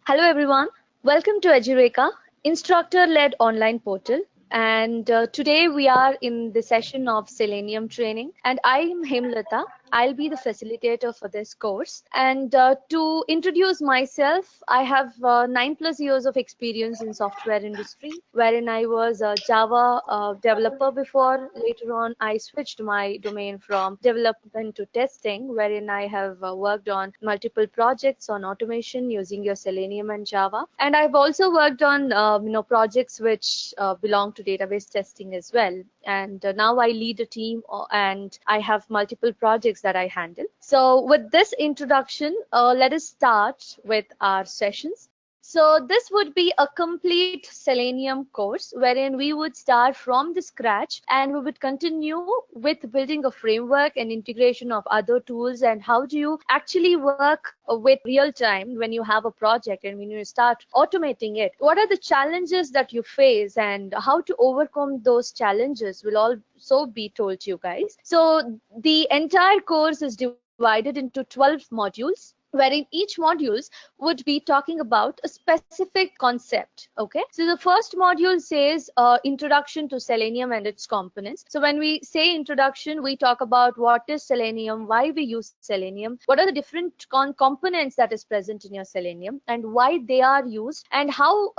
Hello everyone, welcome to Edureka, instructor-led online portal. And today we are in the session of Selenium training, and I am Hemlata. I'll be the facilitator for this course. And to introduce myself, I have 9+ years of experience in software industry, wherein I was a Java developer before. Later on, I switched my domain from development to testing, wherein I have worked on multiple projects on automation using your Selenium and Java. And I've also worked on projects which belong to database testing as well. And now I lead a team and I have multiple projects that I handle. So with this introduction, let us start with our sessions. So this would be a complete Selenium course wherein we would start from the scratch and we would continue with building a framework and integration of other tools and how do you actually work with real time when you have a project and when you start automating it. What are the challenges that you face and how to overcome those challenges will also be told to you guys. So the entire course is divided into 12 modules, wherein each modules would be talking about a specific concept. Okay, so the first module says introduction to Selenium and its components. So when we say introduction, we talk about what is Selenium, why we use Selenium, what are the different components that is present in your Selenium and why they are used, and how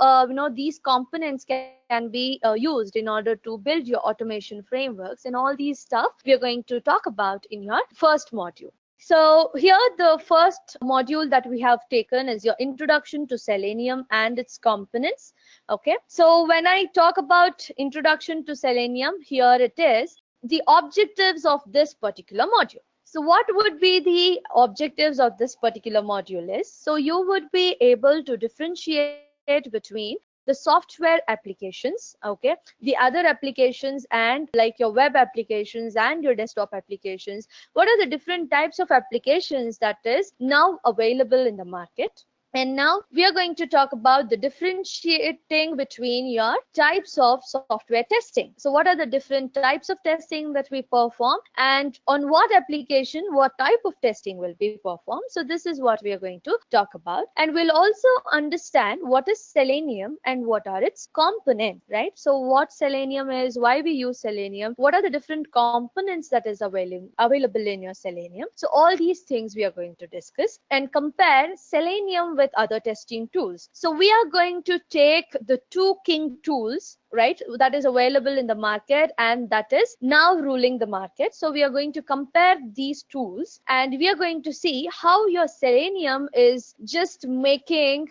these components can be used in order to build your automation frameworks, and all these stuff we are going to talk about in your first module. So here the first module that we have taken is your introduction to Selenium and its components. Okay, so when I talk about introduction to Selenium, here it is the objectives of this particular module. So what would be the objectives of this particular module is, so you would be able to differentiate between the software applications, okay, the other applications and like your web applications and your desktop applications. What are the different types of applications that is now available in the market? And now we are going to talk about the differentiating between your types of software testing. So what are the different types of testing that we perform and on what application, what type of testing will be performed? So this is what we are going to talk about. And we'll also understand what is Selenium and what are its components, right? So what Selenium is, why we use Selenium, what are the different components that is available in your Selenium. So all these things we are going to discuss and compare Selenium with other testing tools. So we are going to take the two king tools, right, that is available in the market and that is now ruling the market. So we are going to compare these tools and we are going to see how your Selenium is just making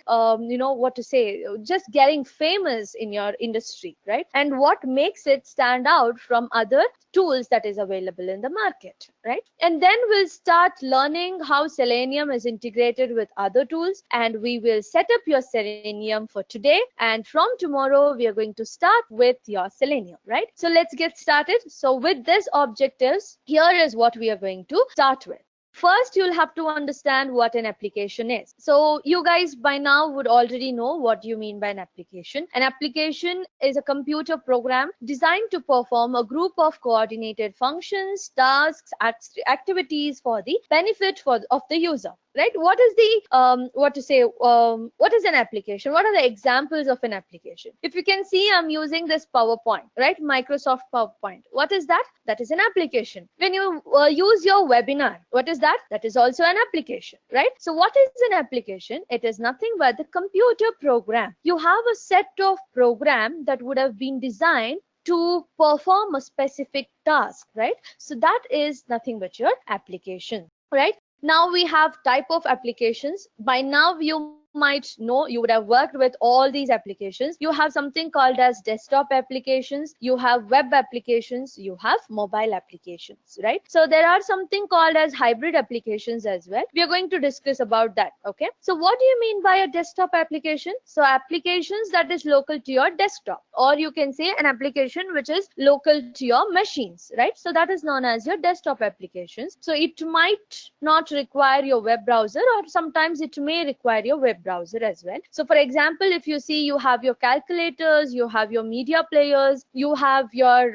just getting famous in your industry, right, and what makes it stand out from other tools that is available in the market, right? And then we'll start learning how Selenium is integrated with other tools, and we will set up your Selenium for today, and from tomorrow we are going to start with your Selenium, right? So let's get started. So with this objectives, here is what we are going to start with. First, you'll have to understand what an application is. So you guys by now would already know what you mean by an application. An application is a computer program designed to perform a group of coordinated functions, tasks, activities for the benefit of the user. Right? What is the what is an application? What are the examples of an application? If you can see, I'm using this PowerPoint, right? Microsoft PowerPoint. What is that? That is an application. When you use your webinar, what is that? That is also an application, right? So what is an application? It is nothing but the computer program. You have a set of program that would have been designed to perform a specific task, right? So that is nothing but your application, right? Now we have type of applications. By now you might know, you would have worked with all these applications. You have something called as desktop applications, you have web applications, you have mobile applications, right? So there are something called as hybrid applications as well. We are going to discuss about that. Okay, so what do you mean by a desktop application? So applications that is local to your desktop, or you can say an application which is local to your machines, right? So that is known as your desktop applications. So it might not require your web browser, or sometimes it may require your web browser as well. So for example, if you see, you have your calculators, you have your media players, you have your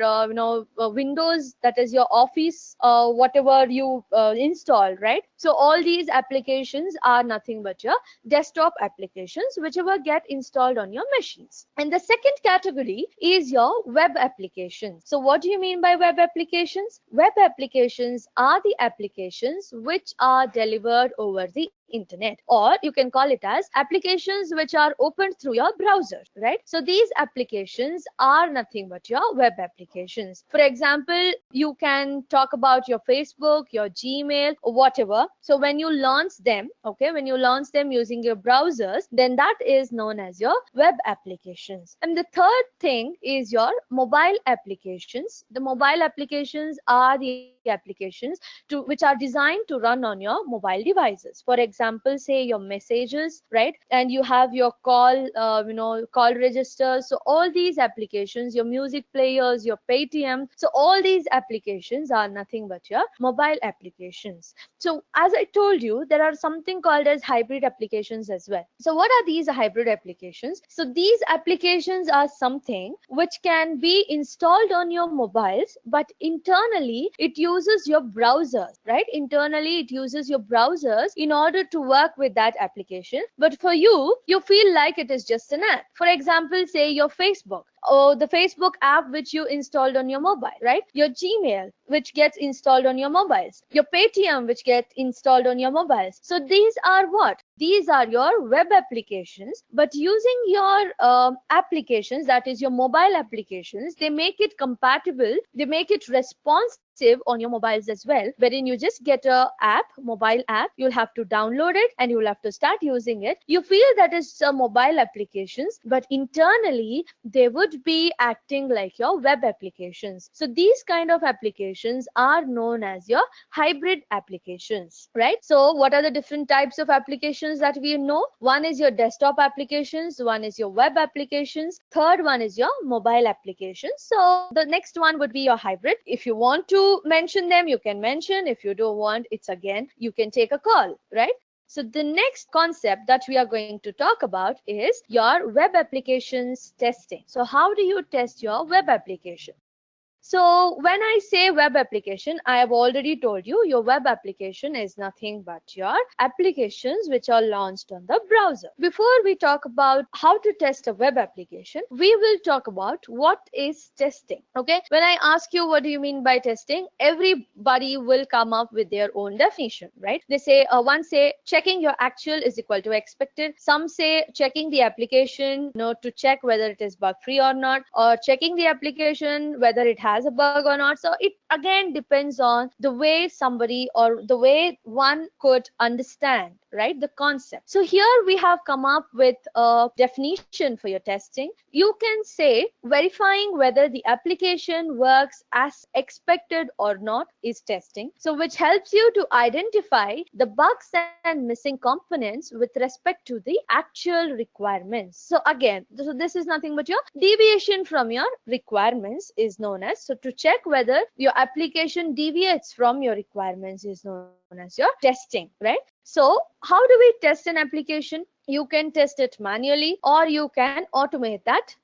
Windows, that is your Office, whatever you install, right? So all these applications are nothing but your desktop applications, whichever get installed on your machines. And the second category is your web applications. So what do you mean by web applications? Web applications are the applications which are delivered over the internet, or you can call it as applications which are opened through your browser, right? So these applications are nothing but your web applications. For example, you can talk about your Facebook, your Gmail, or whatever. So when you launch them, okay, when you launch them using your browsers, then that is known as your web applications. And the third thing is your mobile applications. The mobile applications are the applications which are designed to run on your mobile devices. For example, say your messages, right? And you have your call registers. So all these applications, your music players, your Paytm, so all these applications are nothing but your mobile applications. So as I told you, there are something called as hybrid applications as well. So what are these hybrid applications? So these applications are something which can be installed on your mobiles, but internally it uses your browsers, right? Internally it uses your browsers in order to work with that application. But for you, you feel like it is just an app. For example, say your Facebook, or the Facebook app which you installed on your mobile, right? Your Gmail, which gets installed on your mobiles, your Paytm, which gets installed on your mobiles. So these are what? These are your web applications, but using your applications, that is your mobile applications, they make it compatible, they make it responsive on your mobiles as well, wherein you just get a mobile app, you'll have to download it and you'll have to start using it. You feel that is mobile applications, but internally they would be acting like your web applications. So these kind of applications are known as your hybrid applications, right? So what are the different types of applications that we know? One is your desktop applications, one is your web applications, third one is your mobile applications. So the next one would be your hybrid. If you want to mention them, you can mention. If you don't want, it's again, you can take a call, right? So the next concept that we are going to talk about is your web applications testing. So how do you test your web application? So when I say web application, I have already told you your web application is nothing but your applications which are launched on the browser. Before we talk about how to test a web application, we will talk about what is testing. Okay, when I ask you what do you mean by testing, everybody will come up with their own definition, right? They say one say checking your actual is equal to expected. Some say checking the application, to check whether it is bug free or not, or checking the application whether it has a bug or not. So it again depends on the way somebody or the way one could understand, right, the concept. So here we have come up with a definition for your testing. You can say verifying whether the application works as expected or not is testing. So which helps you to identify the bugs and missing components with respect to the actual requirements. So again, so this is nothing but your deviation from your requirements is known as. So to check whether your application deviates from your requirements is known as your testing, right? So how do we test an application? You can test it manually or you can automate that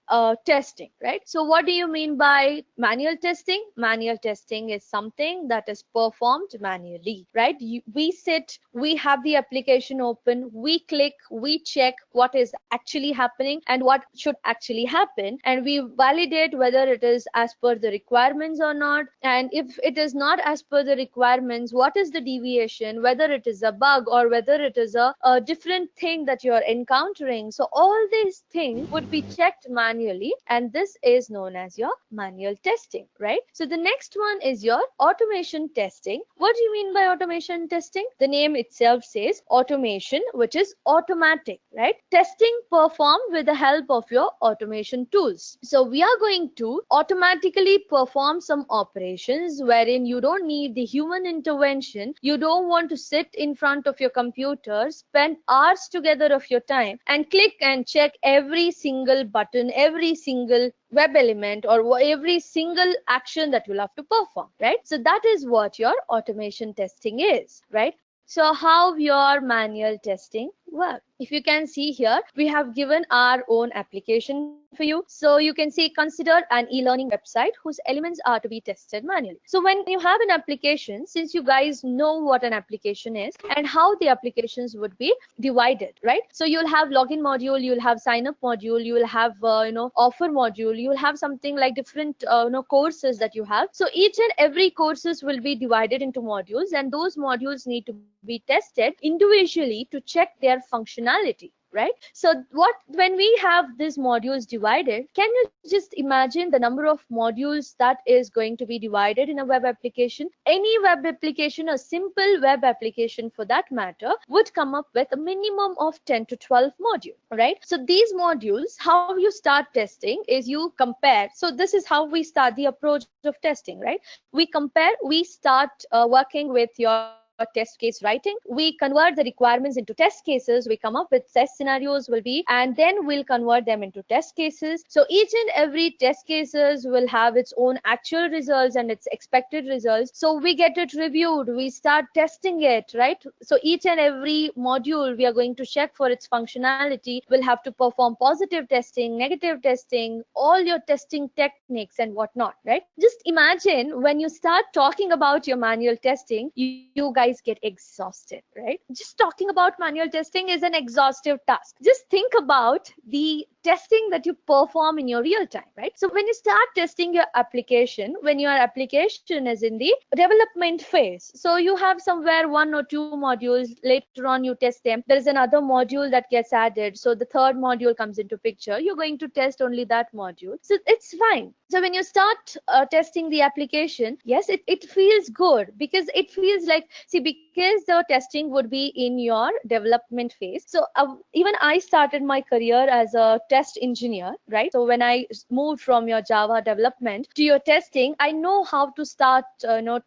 testing, right? So what do you mean by manual testing? Manual testing is something that is performed manually, right? We sit, we have the application open, we click, we check what is actually happening and what should actually happen, and we validate whether it is as per the requirements or not. And if it is not as per the requirements, what is the deviation, whether it is a bug or whether it is a different thing that you are encountering. So all these things would be checked manually, and this is known as your manual testing, right? So the next one is your automation testing. What do you mean by automation testing? The name itself says automation, which is automatic, right? Testing performed with the help of your automation tools. So we are going to automatically perform some operations wherein you don't need the human intervention. You don't want to sit in front of your computer, spend hours together of your time and click and check every single button, every single web element, or every single action that you'll have to perform, right? So that is what your automation testing is, right? So how your manual testing? work. If you can see here, we have given our own application for you. So you can see, consider an e-learning website whose elements are to be tested manually. So when you have an application, since you guys know what an application is and how the applications would be divided, right? So you'll have login module, you'll have sign up module, you will have offer module, you will have something like different courses that you have. So each and every courses will be divided into modules, and those modules need to be tested individually to check their functionality, right? So when we have these modules divided, can you just imagine the number of modules that is going to be divided in a web application? Any web application, a simple web application for that matter, would come up with a minimum of 10 to 12 modules, right? So these modules, how you start testing is you compare. So this is how we start the approach of testing, right? We compare, we start working with your test case writing, we convert the requirements into test cases, we come up with test scenarios will be, and then we'll convert them into test cases. So each and every test cases will have its own actual results and its expected results. So we get it reviewed, we start testing it, right? So each and every module we are going to check for its functionality. We'll have to perform positive testing, negative testing, all your testing techniques and whatnot, right? Just imagine when you start talking about your manual testing, you guys get exhausted, right? Just talking about manual testing is an exhaustive task. Just think about the testing that you perform in your real time, right? So when you start testing your application, when your application is in the development phase, so you have somewhere 1 or 2 modules, later on you test them, there is another module that gets added, so the third module comes into picture, you're going to test only that module, so it's fine. So when you start testing the application, yes, it feels good, because it feels like, see, because the testing would be in your development phase. So even I started my career as a test engineer, right? So when I moved from your Java development to your testing, I know how to start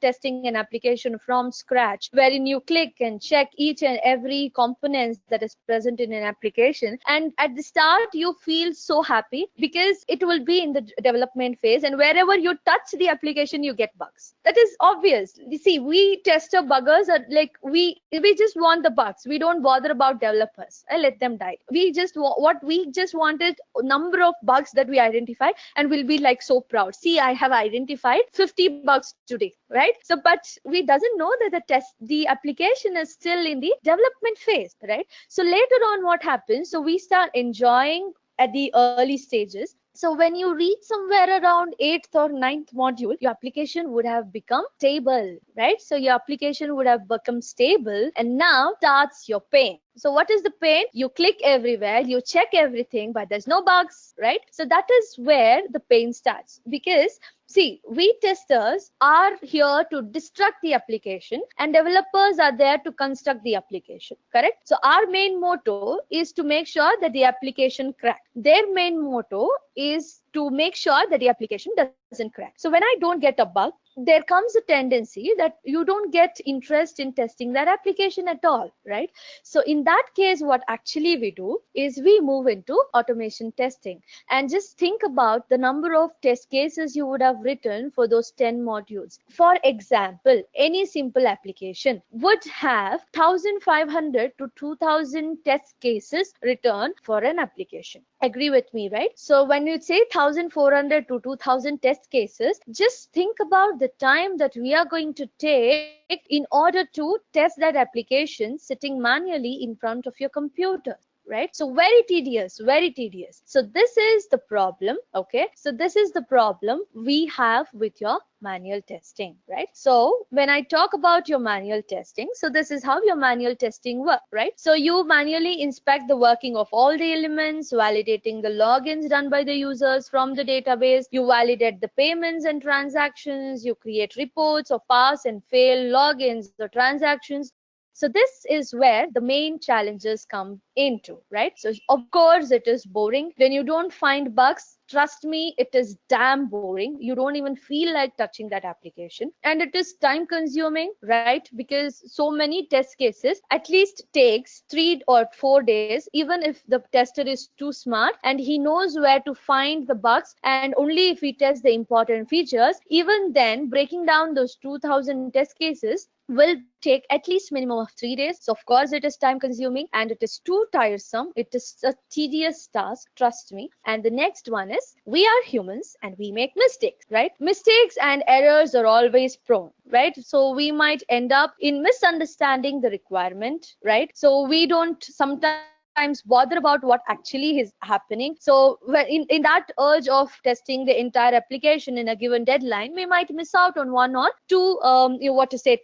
testing an application from scratch, wherein you click and check each and every component that is present in an application. And at the start, you feel so happy because it will be in the development phase, and wherever you touch the application, you get bugs. That is obvious. You see, we tester buggers are like, we just want the bugs. We don't bother about developers. I let them die. We just what we just wanted number of bugs that we identify, and we'll be like so proud. See, I have identified 50 bugs today, right? So, but we doesn't know that the application is still in the development phase, right? So later on, what happens? So we start enjoying at the early stages. So when you reach somewhere around 8th or 9th module, your application would have become stable, right? So your application would have become stable, and now starts your pain. So what is the pain? You click everywhere, you check everything, but there's no bugs, right? So that is where the pain starts, because see, we testers are here to destruct the application, and developers are there to construct the application, correct? So our main motto is to make sure that the application cracks. Their main motto is to make sure that the application doesn't crack. So when I don't get a bug, there comes a tendency that you don't get interest in testing that application at all, right? So in that case, what actually we do is we move into automation testing. And just think about the number of test cases you would have written for those 10 modules. For example, any simple application would have 1,500 to 2,000 test cases written for an application. Agree with me, right? So when you say 1,400 to 2,000 test cases, just think about the time that we are going to take in order to test that application sitting manually in front of your computer, right? So very tedious, very tedious. So this is the problem, okay? So this is the problem we have with your manual testing, right? So when I talk about your manual testing, so this is how your manual testing works, right? So you manually inspect the working of all the elements, validating the logins done by the users from the database, you validate the payments and transactions, you create reports of pass and fail logins or transactions. So this is where the main challenges come into, right? So of course it is boring when you don't find bugs. trust me, it is damn boring. You don't even feel like touching that application, and it is time consuming, right? Because so many test cases at least takes 3 or 4 days, even if the tester is too smart and he knows where to find the bugs, and only if we test the important features. Even then, breaking down those 2000 test cases will take at least minimum of 3 days. So of course it is time consuming and it is too tiresome. It is a tedious task, trust me. And the next one is, we are humans and we make mistakes, right? Mistakes and errors are always prone, right? So we might end up in misunderstanding the requirement, right? So we don't sometimes bother about what actually is happening. So in that urge of testing the entire application in a given deadline, we might miss out on 1 or 2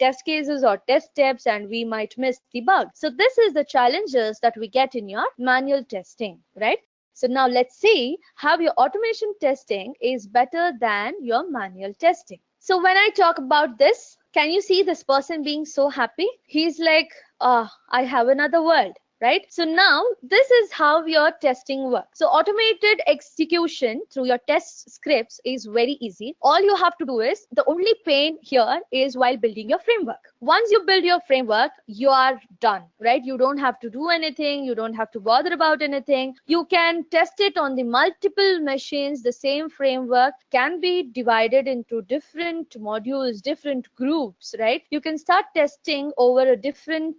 test cases or test steps, and we might miss the bug. So this is the challenges that we get in your manual testing, right? So now let's see how your automation testing is better than your manual testing. So when I talk about this, can you see this person being so happy? He's like, I have another world. Right? So now this is how your testing works. So automated execution through your test scripts is very easy. All you have to do is, the only pain here is while building your framework. Once you build your framework, you are done, right? You don't have to do anything. You don't have to bother about anything. You can test it on the multiple machines. The same framework can be divided into different modules, different groups, right? You can start testing over a different,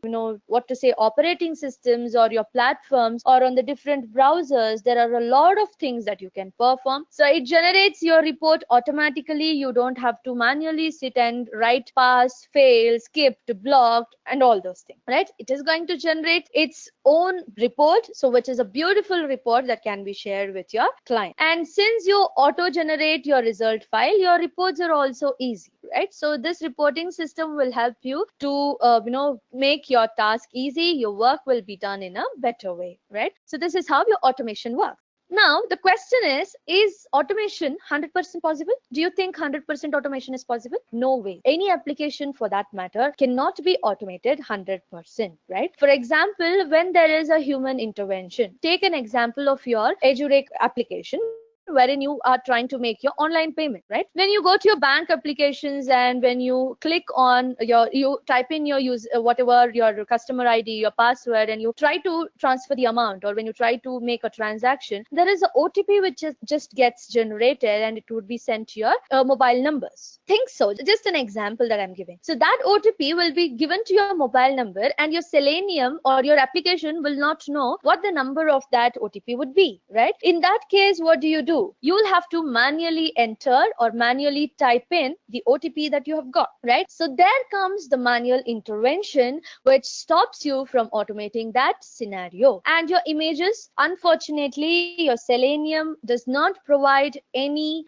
operating system or your platforms, or on the different browsers. There are a lot of things that you can perform. So it generates your report automatically. You don't have to manually sit and write pass, fail, skipped, blocked, and all those things, right? It is going to generate its own report, so which is a beautiful report that can be shared with your client. And since you auto generate your result file, your reports are also easy, right? So this reporting system will help you to make your task easy. Your work will be done in a better way, right? So this is how your automation works. Now the question is automation 100% possible? Do you think 100% automation is possible? No way. Any application for that matter cannot be automated 100%, right? For example, when there is a human intervention, take an example of your EduRec application, wherein you are trying to make your online payment, right? When you go to your bank applications and when you click on you type in your whatever your customer ID, your password, and you try to transfer the amount, or when you try to make a transaction, there is a OTP which just gets generated and it would be sent to your mobile numbers. Think so. Just an example that I'm giving. So that OTP will be given to your mobile number, and your Selenium or your application will not know what the number of that OTP would be, right? In that case, what do? You will have to manually enter or manually type in the OTP that you have got, right? So there comes the manual intervention, which stops you from automating that scenario. And your images, unfortunately, your Selenium does not provide any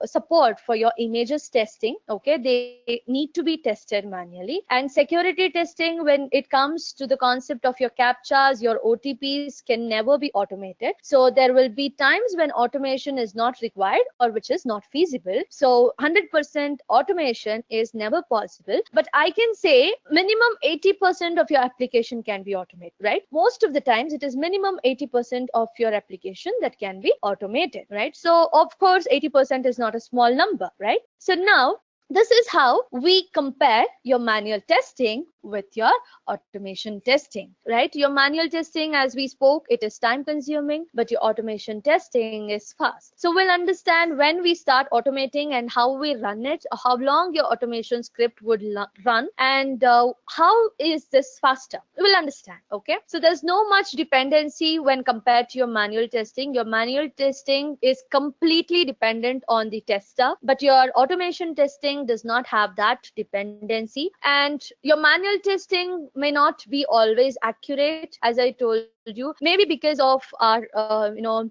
support for your images testing. Okay, they need to be tested manually. And security testing, when it comes to the concept of your captchas, your OTPs can never be automated. So there will be times when automation is not required or which is not feasible. So 100% automation is never possible, but I can say minimum 80% of your application can be automated, right? Most of the times it is minimum 80% of your application that can be automated, right? So of course 80% is not a small number, right? So now this is how we compare your manual testing with your automation testing, right? Your manual testing, as we spoke, it is time consuming, but your automation testing is fast. So we'll understand when we start automating and how we run it, how long your automation script would run, and how is this faster. We'll understand, okay? So there's no much dependency when compared to your manual testing. Your manual testing is completely dependent on the tester, but your automation testing does not have that dependency, and your manual testing may not be always accurate, as I told you, maybe because of our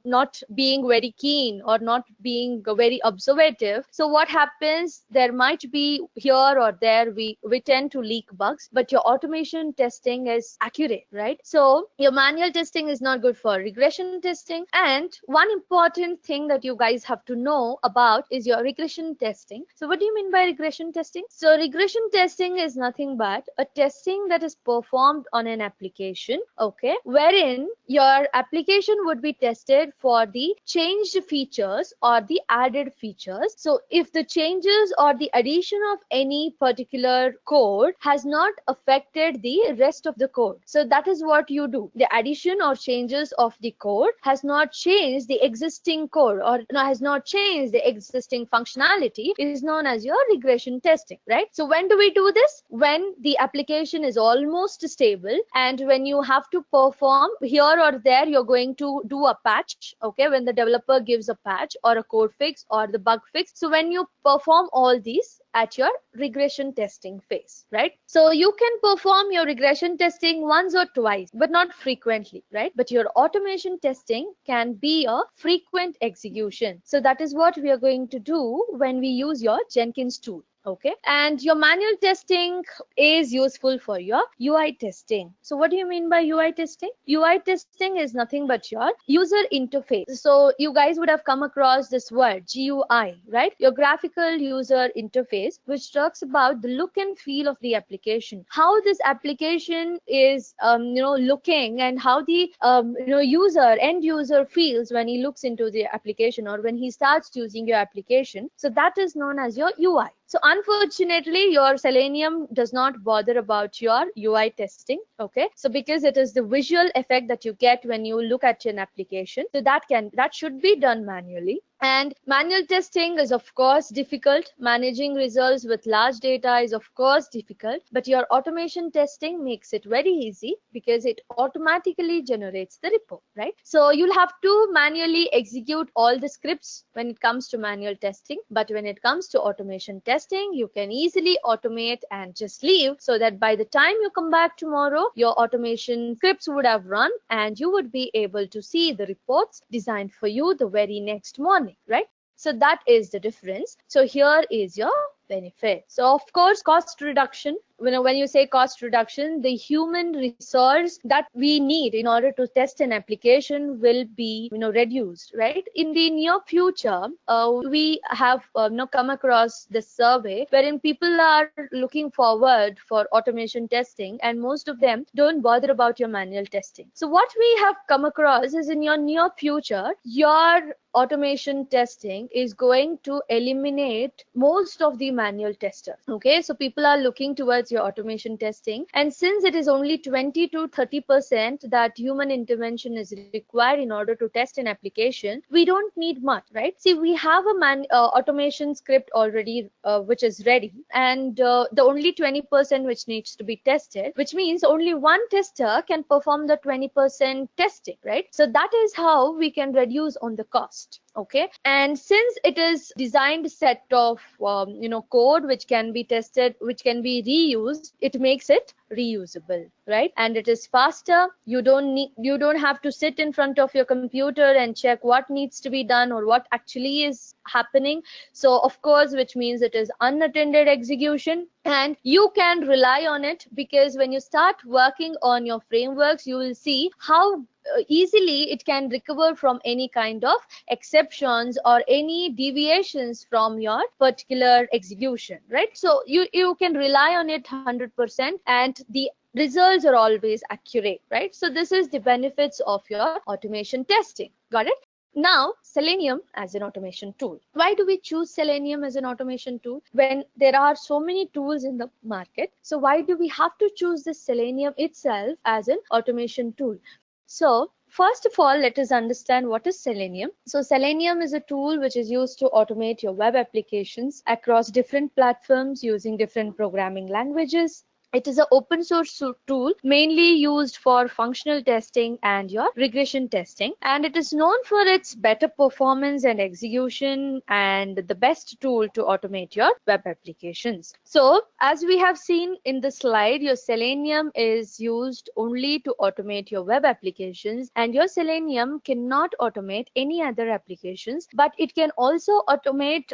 not being very keen or not being very observative. So what happens, there might be here or there we tend to leak bugs, but your automation testing is accurate, right? So your manual testing is not good for regression testing. And one important thing that you guys have to know about is your regression testing. So what do you mean by regression testing? So regression testing is nothing but a testing that is performed on an application, okay, wherein wherein your application would be tested for the changed features or the added features. So if the changes or the addition of any particular code has not affected the rest of the code. So that is what you do. The addition or changes of the code has not changed the existing code, or has not changed the existing functionality, is known as your regression testing, right? So when do we do this? When the application is almost stable, and when you have to perform here or there, you're going to do a patch, okay, when the developer gives a patch or a code fix or the bug fix. So when you perform all these at your regression testing phase, right? So you can perform your regression testing once or twice, but not frequently, right? But your automation testing can be a frequent execution. So that is what we are going to do when we use your Jenkins tool. Okay, and your manual testing is useful for your UI testing. So what do you mean by UI testing? UI testing is nothing but your user interface. So you guys would have come across this word GUI, right? Your graphical user interface, which talks about the look and feel of the application, how this application is looking, and how the end user feels when he looks into the application or when he starts using your application. So that is known as your UI. So unfortunately, your Selenium does not bother about your UI testing, okay? So because it is the visual effect that you get when you look at an application, so that should be done manually. And manual testing is of course difficult. Managing results with large data is of course difficult, but your automation testing makes it very easy because it automatically generates the report, right? So you'll have to manually execute all the scripts when it comes to manual testing, but when it comes to automation testing, you can easily automate and just leave, so that by the time you come back tomorrow, your automation scripts would have run and you would be able to see the reports designed for you the very next morning, right? So that is the difference. So here is your benefit. So of course, cost reduction. When you say cost reduction, the human resource that we need in order to test an application will be reduced, right? In the near future, we have come across this survey wherein people are looking forward for automation testing, and most of them don't bother about your manual testing. So what we have come across is, in your near future, your automation testing is going to eliminate most of the manual testers. Okay, so people are looking towards your automation testing, and since it is only 20 to 30% that human intervention is required in order to test an application, we don't need much, right? See, we have a automation script already which is ready, and the only 20% which needs to be tested, which means only one tester can perform the 20% testing, right? So that is how we can reduce on the cost. Okay, and since it is designed set of code which can be tested, which can be reused, it makes it reusable, right? And it is faster. You don't have to sit in front of your computer and check what needs to be done or what actually is happening. So of course, which means it is unattended execution, and you can rely on it, because when you start working on your frameworks, you will see how easily it can recover from any kind of exceptions or any deviations from your particular execution, right? So you can rely on it 100%, and the results are always accurate, right? So this is the benefits of your automation testing. Got it? Now, Selenium as an automation tool. Why do we choose Selenium as an automation tool when there are so many tools in the market? So why do we have to choose this Selenium itself as an automation tool? So first of all, let us understand what is Selenium. So Selenium is a tool which is used to automate your web applications across different platforms using different programming languages. It is an open source tool mainly used for functional testing and your regression testing, and it is known for its better performance and execution, and the best tool to automate your web applications. So as we have seen in the slide, your Selenium is used only to automate your web applications, and your Selenium cannot automate any other applications, but it can also automate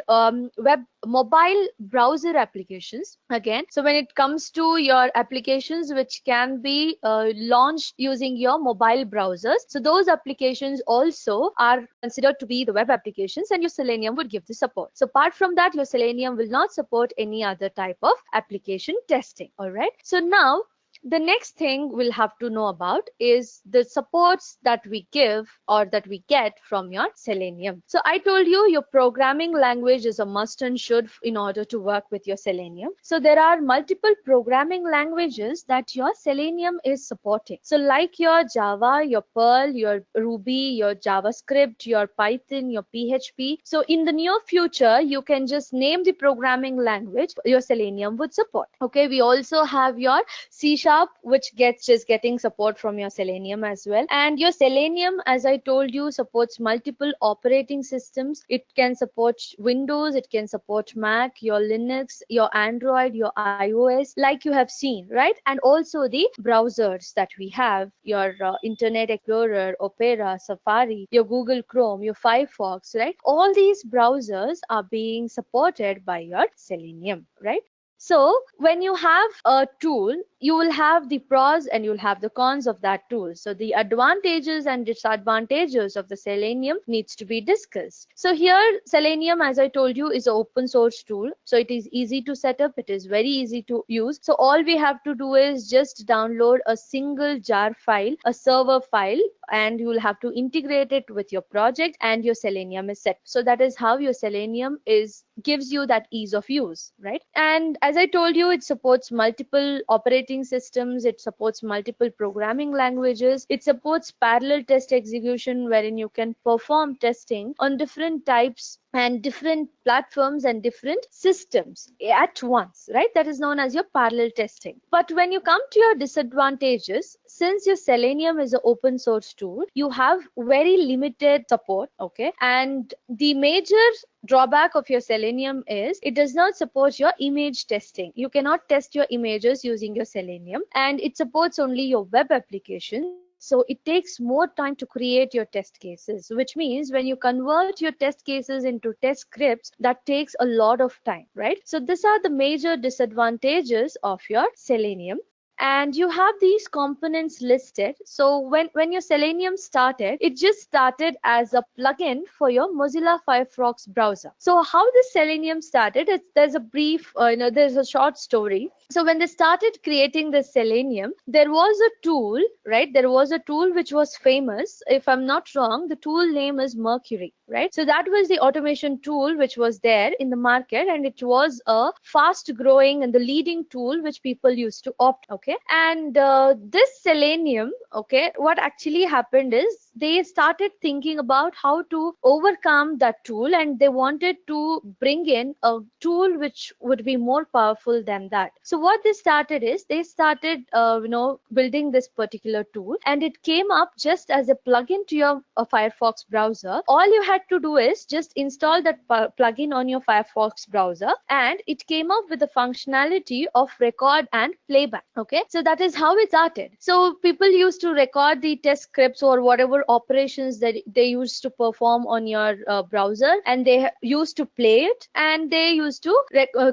mobile browser applications again. So when it comes to your applications which can be launched using your mobile browsers, so those applications also are considered to be the web applications, and your Selenium would give the support. So apart from that, your Selenium will not support any other type of application testing. All right, so now The next thing we'll have to know about is the supports that we give or that we get from your Selenium. So I told you your programming language is a must and should in order to work with your Selenium. So there are multiple programming languages that your Selenium is supporting. So like your Java, your Perl, your Ruby, your JavaScript, your Python, your PHP. So in the near future, you can just name the programming language your Selenium would support. Okay, we also have your C#, which is getting support from your Selenium as well. And your Selenium, as I told you, supports multiple operating systems. It can support Windows, it can support Mac, your Linux, your Android, your iOS, like you have seen, right? And also the browsers that we have, your Internet Explorer, Opera, Safari, your Google Chrome, your Firefox, right? All these browsers are being supported by your Selenium, right? So when you have a tool, you will have the pros and you'll have the cons of that tool. So the advantages and disadvantages of the Selenium needs to be discussed. So here Selenium, as I told you, is an open source tool. So it is easy to set up. It is very easy to use. So all we have to do is just download a single jar file, a server file, and you will have to integrate it with your project and your Selenium is set. So that is how your Selenium gives you that ease of use, right? And as I told you, it supports multiple operating systems, it supports multiple programming languages, it supports parallel test execution wherein you can perform testing on different types and different platforms and different systems at once, right? That is known as your parallel testing. But when you come to your disadvantages, since your Selenium is an open source tool, you have very limited support, okay? And the major drawback of your Selenium is it does not support your image testing. You cannot test your images using your Selenium, and it supports only your web application. So it takes more time to create your test cases, which means when you convert your test cases into test scripts, that takes a lot of time, right? So these are the major disadvantages of your Selenium. And you have these components listed. So when your Selenium started, it just started as a plugin for your Mozilla Firefox browser. So how this Selenium started, there's a brief, there's a short story. So when they started creating the Selenium, there was a tool, right? There was a tool which was famous. If I'm not wrong, the tool name is Mercury, right? So that was the automation tool which was there in the market, and it was a fast growing and the leading tool which people used to opt. Okay, and this Selenium, okay, what actually happened is they started thinking about how to overcome that tool, and they wanted to bring in a tool which would be more powerful than that. So what they started is they started building this particular tool, and it came up just as a plugin to your Firefox browser. All you had to do is just install that plugin on your Firefox browser, and it came up with the functionality of record and playback. Okay, so that is how it started. So people used to record the test scripts or whatever operations that they used to perform on your browser, and they used to play it, and they used to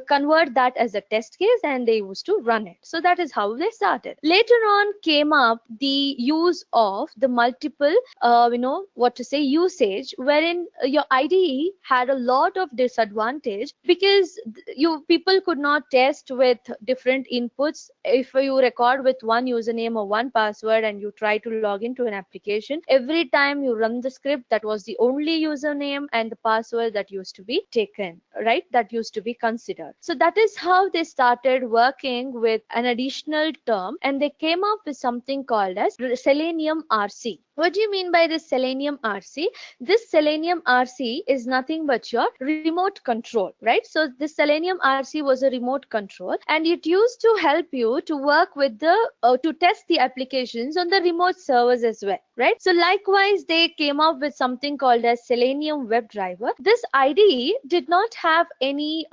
convert that as a test case, and they used to run it. So that is how they started. Later on came up the use of the multiple usage, wherein your IDE had a lot of disadvantage because people could not test with different inputs. If you record with one username or one password and you try to log into an application, every time you run the script, that was the only username and the password that used to be taken, right? That used to be considered. So that is how they started working with an additional term, and they came up with something called as Selenium RC. What do you mean by this Selenium RC? This Selenium RC is nothing but your remote control, right? So this Selenium RC was a remote control, and it used to help you to work with to test the applications on the remote servers as well, right? So likewise, they came up with something called as Selenium WebDriver. This IDE did not have any,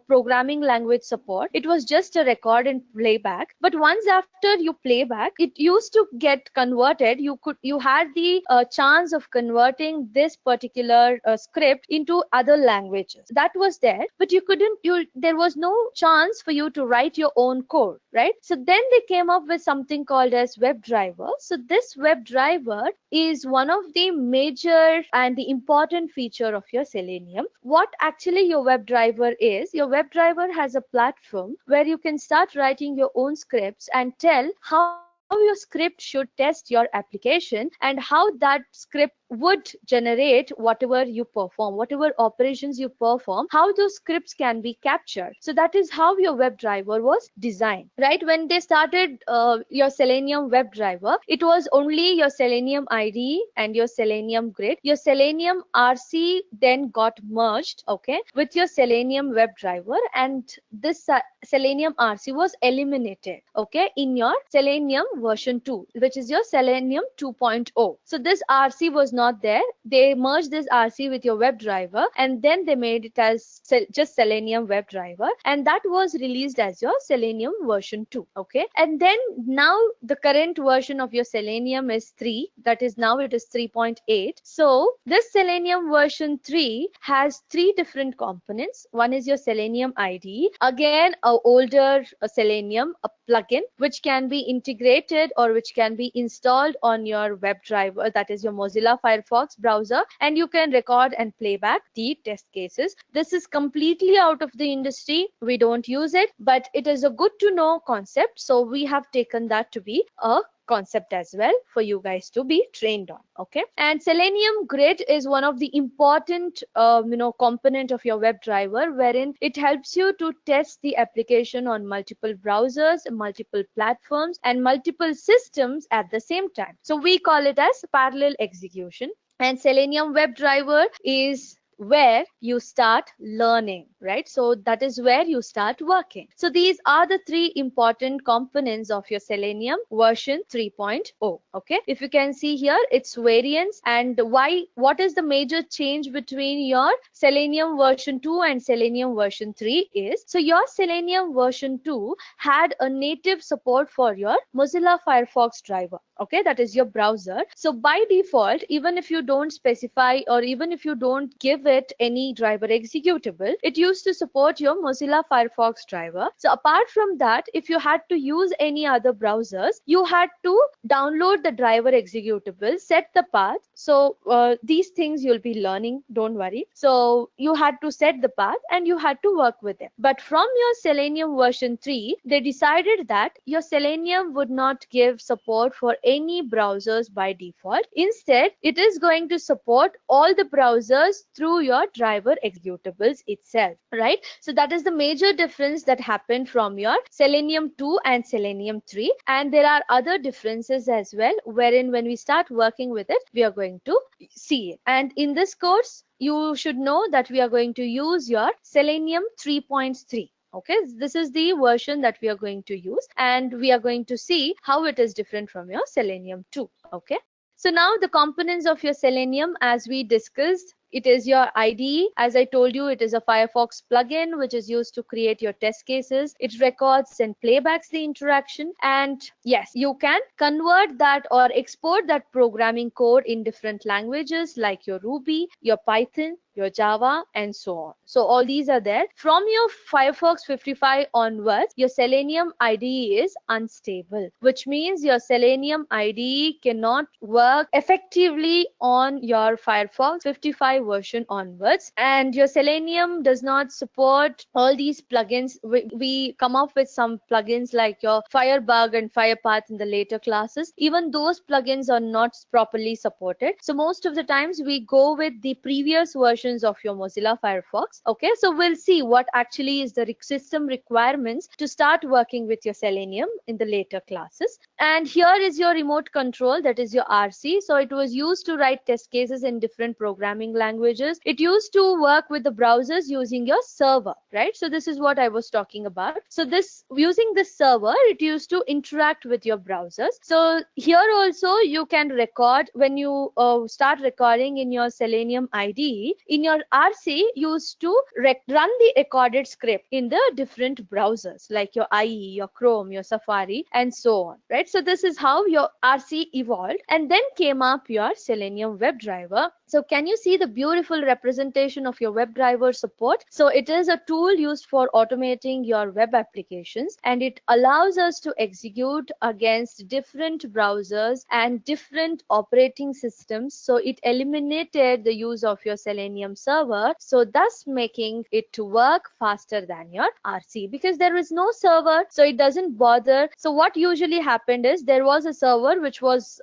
programming language support. It was just a record and playback. But once after you play back, it used to get converted. You you had the chance of converting this particular script into other languages. That was there, but you couldn't, there was no chance for you to write your own code, right? So then they came up with something called as WebDriver. So this WebDriver is one of the major and the important feature of your Selenium. What actually your WebDriver is, your WebDriver has a platform where you can start writing your own scripts and tell how your script should test your application and how that script would generate whatever you perform, whatever operations you perform, how those scripts can be captured. So that is how your WebDriver was designed, right? When they started your Selenium WebDriver, it was only your Selenium IDE and your Selenium Grid. Your Selenium RC then got merged, okay, with your Selenium WebDriver, and this Selenium RC was eliminated, okay, in your Selenium version 2, which is your Selenium 2.0. So this RC was not there. They merged this RC with your WebDriver, and then they made it as just Selenium WebDriver, and that was released as your Selenium version 2, okay. And then now the current version of your Selenium is 3, that is now it is 3.8. So this Selenium version 3 has 3 different components. One is your Selenium IDE, again a older Selenium, a plugin which can be integrated or which can be installed on your WebDriver, that is your Mozilla Firefox browser, and you can record and play back the test cases. This is completely out of the industry. We don't use it, but it is a good to know concept, so we have taken that to be a concept as well for you guys to be trained on, okay. And Selenium Grid is one of the important component of your WebDriver, wherein it helps you to test the application on multiple browsers, multiple platforms, and multiple systems at the same time. So we call it as parallel execution. And Selenium WebDriver is where you start learning, right? So that is where you start working. So these are the 3 important components of your Selenium version 3.0, okay. If you can see here, its variants and what is the major change between your Selenium version 2 and Selenium version 3 is, so your Selenium version 2 had a native support for your Mozilla Firefox driver, okay, that is your browser. So by default, even if you don't specify or even if you don't give it any driver executable, it used to support your Mozilla Firefox driver. So apart from that, if you had to use any other browsers, you had to download the driver executable, set the path. So these things you'll be learning, don't worry. So you had to set the path and you had to work with them. But from your Selenium version 3, they decided that your Selenium would not give support for any browsers by default. Instead, it is going to support all the browsers through your driver executables itself, right? So that is the major difference that happened from your Selenium 2 and Selenium 3. And there are other differences as well, wherein when we start working with it, we are going to see it. And in this course, you should know that we are going to use your Selenium 3.3. Okay, this is the version that we are going to use, and we are going to see how it is different from your Selenium 2. Okay, so now the components of your Selenium, as we discussed, it is your IDE. As I told you, it is a Firefox plugin which is used to create your test cases. It records and playbacks the interaction, and yes, you can convert that or export that programming code in different languages like your Ruby, your Python, your Java, and so on. So all these are there. From your Firefox 55 onwards, your Selenium IDE is unstable, which means your Selenium IDE cannot work effectively on your Firefox 55 version onwards, and your Selenium does not support all these plugins. We come up with some plugins like your Firebug and Firepath in the later classes. Even those plugins are not properly supported. So most of the times we go with the previous version of your Mozilla Firefox. Okay, so we'll see what actually is the system requirements to start working with your Selenium in the later classes. And here is your remote control, that is your RC. So it was used to write test cases in different programming languages languages, it used to work with the browsers using your server, right? So this is what I was talking about. So this, using this server, it used to interact with your browsers. So here also you can record when you start recording in your Selenium IDE. In your RC, you used to run the recorded script in the different browsers like your IE, your Chrome, your Safari, and so on, right? So this is how your RC evolved, and then came up your Selenium WebDriver. So can you see the beautiful representation of your WebDriver support? So it is a tool used for automating your web applications, and it allows us to execute against different browsers and different operating systems. So it eliminated the use of your Selenium server, so thus making it to work faster than your RC, because there is no server, so it doesn't bother. So what usually happened is there was a server which was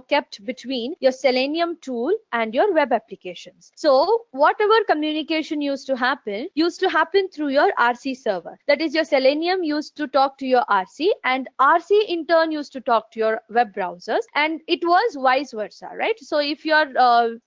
kept between your Selenium tool and your web applications. So whatever communication used to happen through your RC server. That is, your Selenium used to talk to your RC, and RC in turn used to talk to your web browsers, and it was vice versa, right? So if your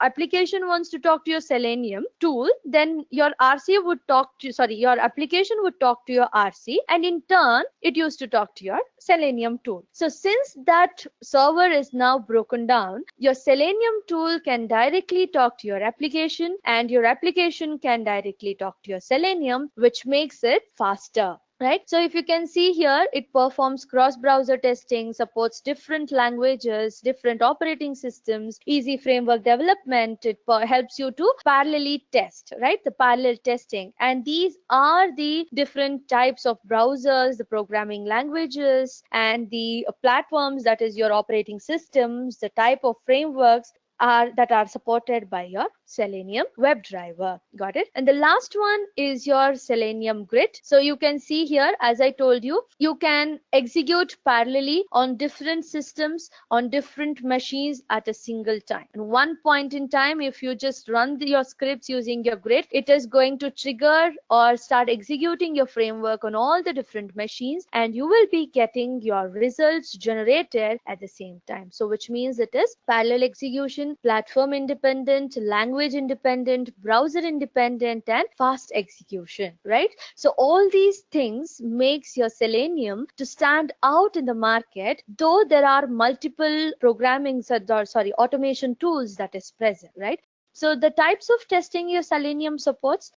application wants to talk to your Selenium tool, then your RC would talk to, your application would talk to your RC, and in turn it used to talk to your Selenium tool. So since that server is now broken down, your Selenium tool can directly talk to your application, and your application can directly talk to your Selenium, which makes it faster. Right, so if you can see here, it performs cross-browser testing, supports different languages, different operating systems, easy framework development. It helps you to parallelly test, right? The parallel testing. And these are the different types of browsers, the programming languages, and the platforms, that is your operating systems, the type of frameworks that are supported by your Selenium WebDriver. Got it? And the last one is your Selenium Grid. So you can see here, as I told you, you can execute parallelly on different systems, on different machines at a single time. And one point in time, if you just run your scripts using your grid, it is going to trigger or start executing your framework on all the different machines, and you will be getting your results generated at the same time. So which means it is parallel execution, platform independent, language independent, browser independent, and fast execution, right? So all these things makes your Selenium to stand out in the market, though there are multiple automation tools that is present, right? So the types of testing your Selenium supports,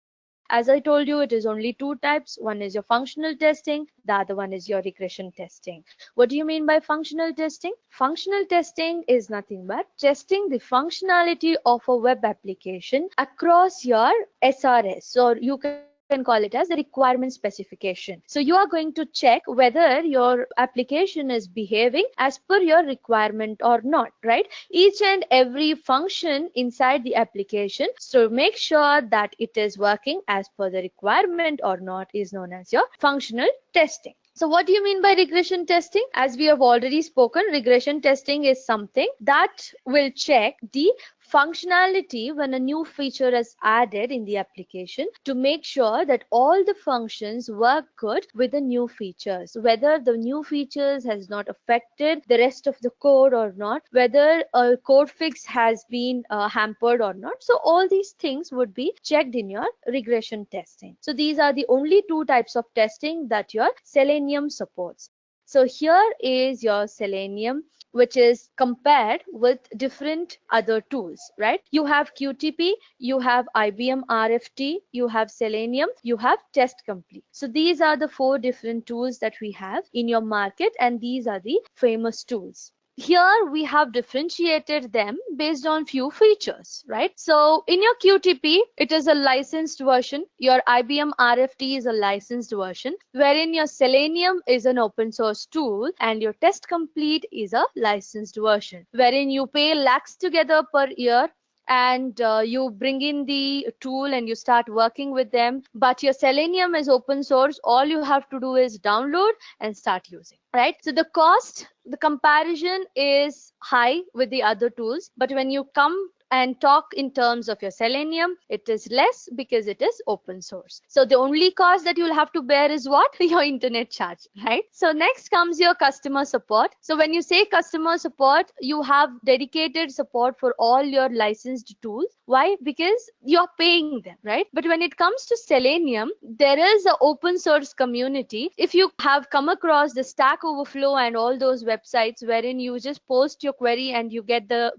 as I told you, it is only two types. One is your functional testing, the other one is your regression testing. What do you mean by functional testing? Functional testing is nothing but testing the functionality of a web application across your SRS, or you can call it as the requirement specification. So you are going to check whether your application is behaving as per your requirement or not, right? Each and every function inside the application, so make sure that it is working as per the requirement or not, is known as your functional testing. So what do you mean by regression testing? As we have already spoken, regression testing is something that will check the functionality when a new feature is added in the application to make sure that all the functions work good with the new features, whether the new features has not affected the rest of the code or not, whether a code fix has been hampered or not. So all these things would be checked in your regression testing. So these are the only two types of testing that your Selenium supports. So here is your Selenium, which is compared with different other tools, right? You have QTP, you have IBM RFT, you have Selenium, you have Test Complete. So these are the four different tools that we have in your market, and these are the famous tools. Here we have differentiated them based on few features, right? So in your QTP, it is a licensed version. Your IBM RFT is a licensed version, wherein your Selenium is an open source tool, and your Test Complete is a licensed version, wherein you pay lakhs together per year, and you bring in the tool and you start working with them. But your Selenium is open source. All you have to do is download and start using, right? So the cost, the comparison is high with the other tools, but when you come and talk in terms of your Selenium, it is less because it is open source. So the only cost that you'll have to bear is what? Your internet charge, right? So next comes your customer support. So when you say customer support, you have dedicated support for all your licensed tools. Why? Because you're paying them, right? But when it comes to Selenium, there is an open source community. If you have come across the Stack Overflow and all those websites wherein you just post your query and you get the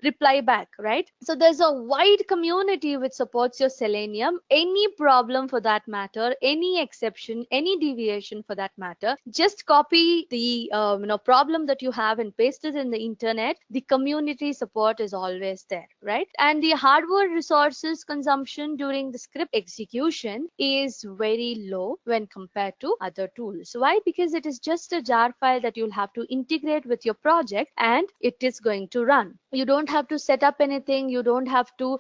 reply back, right? So there's a wide community which supports your Selenium. Any problem for that matter, any exception, any deviation for that matter, just copy the problem that you have and paste it in the internet. The community support is always there, right? And the hardware resources consumption during the script execution is very low when compared to other tools. Why? Because it is just a jar file that you'll have to integrate with your project and it is going to run. You don't have to set up anything. You don't have to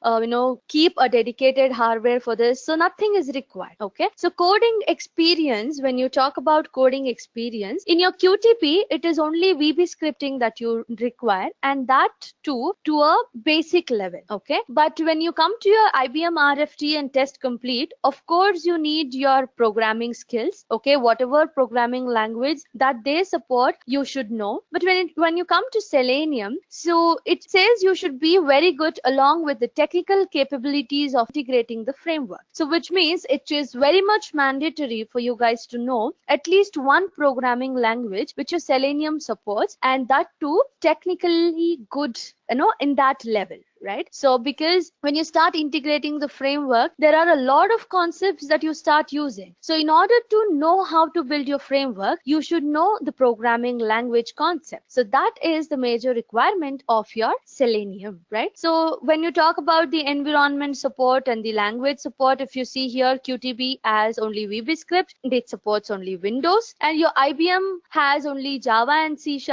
keep a dedicated hardware for this. So nothing is required. Okay. So coding experience, when you talk about coding experience in your QTP, it is only VB scripting that you require, and that too to a basic level. Okay. But when you come to your IBM RFT and test complete, of course you need your programming skills. Okay. Whatever programming language that they support, you should know. But when you come to Selenium, so it says you should be very good along with the technical capabilities of integrating the framework. So which means it is very much mandatory for you guys to know at least one programming language which your Selenium supports, and that too technically good, in that level, right? So because when you start integrating the framework, there are a lot of concepts that you start using. So in order to know how to build your framework, you should know the programming language concept. So that is the major requirement of your Selenium, right? So when you talk about the environment support and the language support, if you see here, QTB has only VBScript, it supports only Windows, and your IBM has only Java and C#,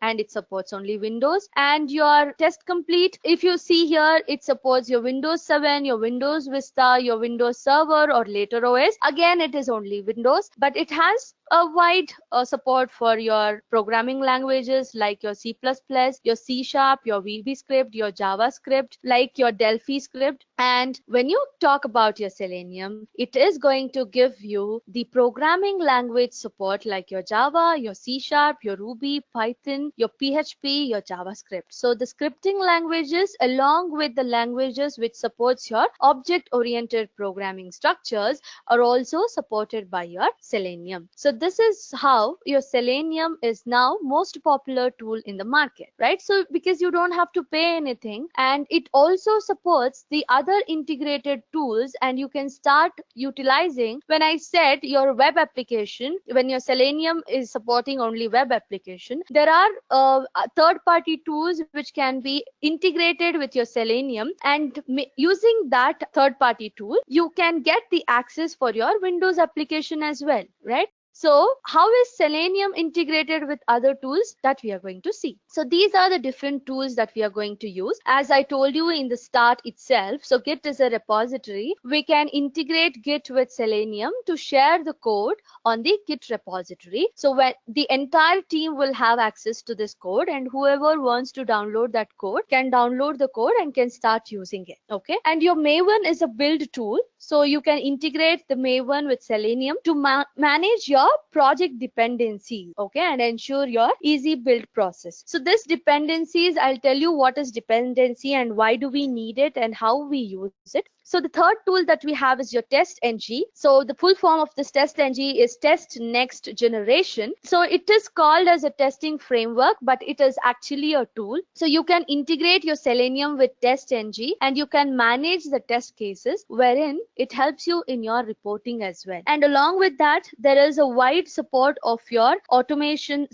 and it supports only Windows. And your test complete, if you see here, it supports your Windows 7, your Windows Vista, your Windows Server or later OS. Again, it is only Windows, but it has a wide support for your programming languages like your C++, your C#, your VBScript, your JavaScript, like your Delphi script. And when you talk about your Selenium, it is going to give you the programming language support like your Java, your C#, your Ruby, Python, your PHP, your JavaScript. So the scripting languages along with the languages which supports your object-oriented programming structures are also supported by your Selenium. So this is how your Selenium is now most popular tool in the market, right? So because you don't have to pay anything, and it also supports the other integrated tools, and you can start utilizing. When I said your web application, when your Selenium is supporting only web application, there are third-party tools which can be integrated with your Selenium, and using that third-party tool, you can get the access for your Windows application as well, right? So how is Selenium integrated with other tools that we are going to see? So these are the different tools that we are going to use. As I told you in the start itself, so Git is a repository. We can integrate Git with Selenium to share the code on the Git repository. So when the entire team will have access to this code, and whoever wants to download that code can download the code and can start using it. Okay. And your Maven is a build tool. So you can integrate the Maven with Selenium to manage your project dependencies, okay, and ensure your easy build process. So this dependencies, I'll tell you what is dependency and why do we need it and how we use it. So the third tool that we have is your TestNG. So the full form of this TestNG is Test Next Generation. So it is called as a testing framework, but it is actually a tool. So you can integrate your Selenium with TestNG and you can manage the test cases wherein it helps you in your reporting as well. And along with that, there is a wide support of your annotations.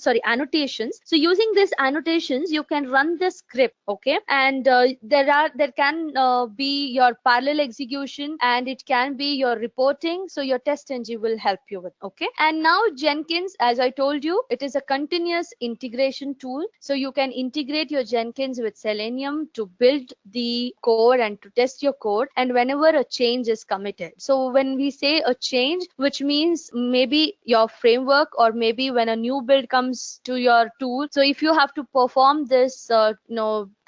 So using these annotations, you can run the script, okay? And there can be your parallel execution, and it can be your reporting. So your TestNG will help you with, okay? And now Jenkins, as I told you, it is a continuous integration tool. So you can integrate your Jenkins with Selenium to build the code and to test your code, and whenever a change is committed. So when we say a change, which means maybe your framework, or maybe when a new build comes to your tool. So if you have to perform this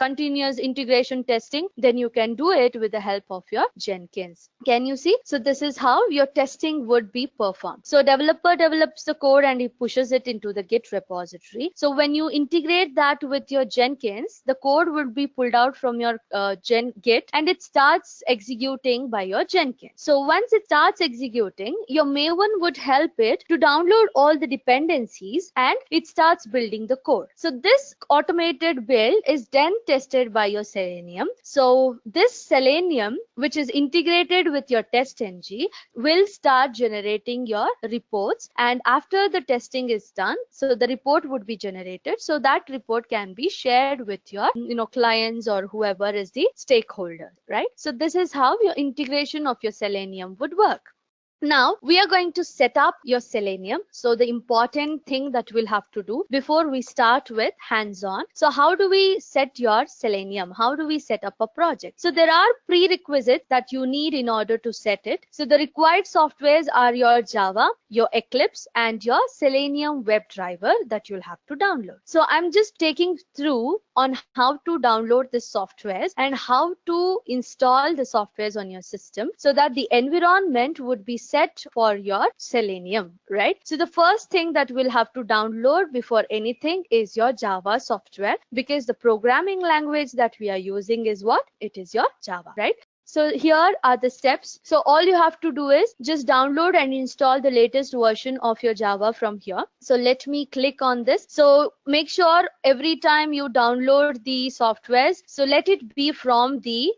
continuous integration testing, then you can do it with the help of your Jenkins. Can you see? So this is how your testing would be performed. So developer develops the code and he pushes it into the Git repository. So when you integrate that with your Jenkins, the code will be pulled out from your Git and it starts executing by your Jenkins. So once it starts executing, your Maven would help it to download all the dependencies and it starts building the code. So this automated build is then tested by your Selenium. So this Selenium, which is integrated with your TestNG, will start generating your reports, and after the testing is done, so the report would be generated, so that report can be shared with your clients or whoever is the stakeholder, right? So this is how your integration of your Selenium would work. Now we are going to set up your Selenium. So the important thing that we'll have to do before we start with hands-on. So how do we set your Selenium? How do we set up a project? So there are prerequisites that you need in order to set it. So the required softwares are your Java, your Eclipse, and your Selenium WebDriver that you'll have to download. So I'm just taking through on how to download the softwares and how to install the softwares on your system so that the environment would be set for your Selenium, right? So the first thing that we'll have to download before anything is your Java software, because the programming language that we are using is what? It is your Java, right? So here are the steps. So all you have to do is just download and install the latest version of your Java from here. So let me click on this. So make sure every time you download the softwares, so let it be from the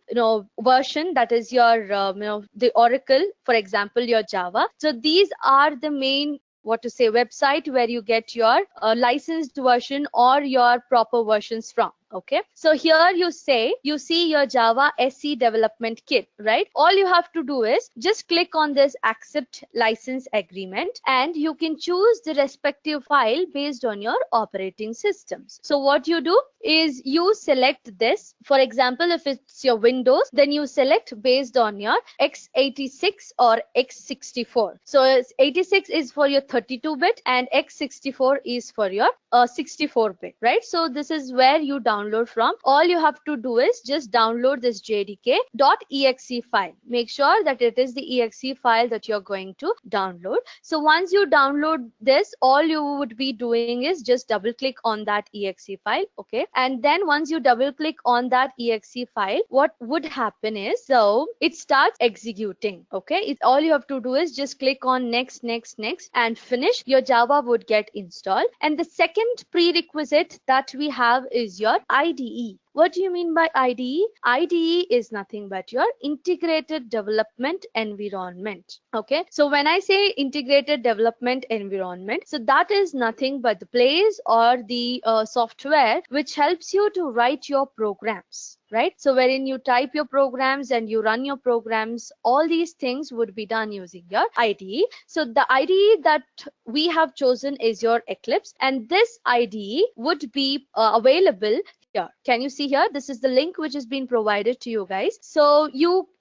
version that is your the Oracle, for example, your Java. So these are the main website where you get your licensed version or your proper versions from. Okay, so here you see your Java SE development kit, right? All you have to do is just click on this accept license agreement and you can choose the respective file based on your operating systems. So what you do is you select this. For example, if it's your Windows, then you select based on your x86 or x64. So 86 is for your 32-bit and x64 is for your 64-bit, right? So this is where you download from. All you have to do is just download this jdk.exe file. Make sure that it is the exe file that you're going to download. So once you download this, all you would be doing is just double click on that exe file. Okay, and then once you double click on that exe file, what would happen is, so it starts executing. Okay, all you have to do is just click on next and finish. Your Java would get installed. And the second prerequisite that we have is your IDE. What do you mean by IDE? IDE is nothing but your integrated development environment. Okay, so when I say integrated development environment, so that is nothing but the place or the software which helps you to write your programs, right? So wherein you type your programs and you run your programs, all these things would be done using your IDE. So the IDE that we have chosen is your Eclipse, and this IDE would be available here. Can you see here? This is the link which has been provided to you guys. So